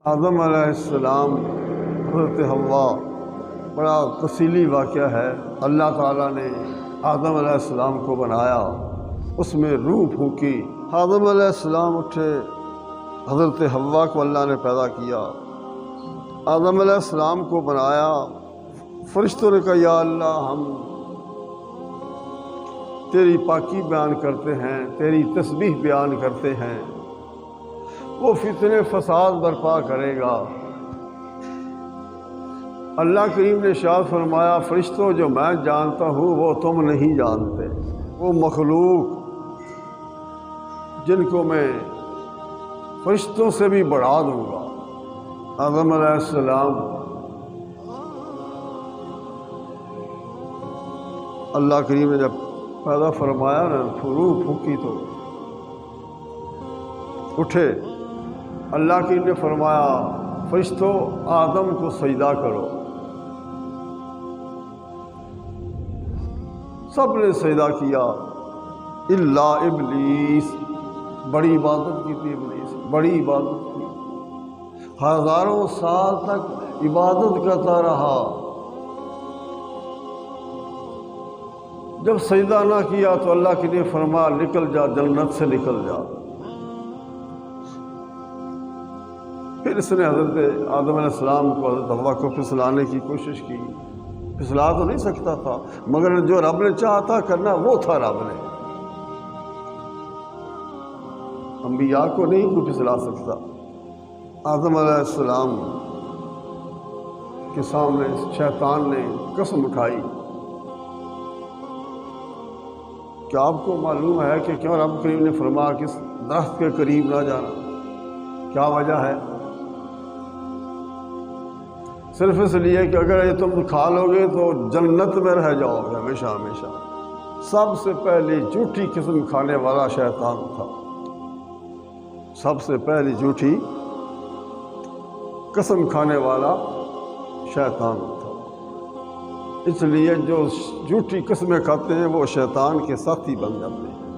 آدم علیہ السلام، حضرت حوا، بڑا تفصیلی واقعہ ہے۔ اللہ تعالیٰ نے آدم علیہ السلام کو بنایا، اس میں روح پھونکی، آدم علیہ السلام اٹھے، حضرت حوا کو اللہ نے پیدا کیا، آدم علیہ السلام کو بنایا۔ فرشتوں نے کہا یا اللہ، ہم تیری پاکی بیان کرتے ہیں، تیری تسبیح بیان کرتے ہیں۔ وہ فتنے فساد برپا کرے گا۔ اللہ کریم نے ارشاد فرمایا، فرشتوں جو میں جانتا ہوں وہ تم نہیں جانتے، وہ مخلوق جن کو میں فرشتوں سے بھی بڑھا دوں گا۔ آدم علیہ السلام اللہ کریم نے جب پیدا فرمایا نا، روح پھونکی تو اٹھے۔ اللہ کی نے فرمایا فرشتوں آدم کو سجدہ کرو، سب نے سجدہ کیا الا ابلیس۔ بڑی عبادت کی تھی ابلیس، بڑی عبادت کی، ہزاروں سال تک عبادت کرتا رہا۔ جب سجدہ نہ کیا تو اللہ کی نے فرمایا نکل جا، جنت سے نکل جا۔ پھر اس نے حضرت آدم علیہ السلام کو، حضرت حوا کو پھسلانے کی کوشش کی۔ پھسلا تو نہیں سکتا تھا، مگر جو رب نے چاہا تھا کرنا وہ تھا رب نے۔ انبیاء کو نہیں کوئی پھسلا سکتا۔ آدم علیہ السلام کے سامنے شیطان نے قسم اٹھائی کہ آپ کو معلوم ہے کہ کیوں رب کریم نے فرمایا کہ اس درخت کے قریب نہ جانا؟ کیا وجہ ہے؟ صرف اس لیے کہ اگر یہ تم کھا لو گے تو جنت میں رہ جاؤ گے ہمیشہ ہمیشہ۔ سب سے پہلی جھوٹی قسم کھانے والا شیطان تھا، سب سے پہلی جھوٹی قسم کھانے والا شیطان تھا۔ اس لیے جو جھوٹی قسمیں کھاتے ہیں وہ شیطان کے ساتھی بن جاتے ہیں۔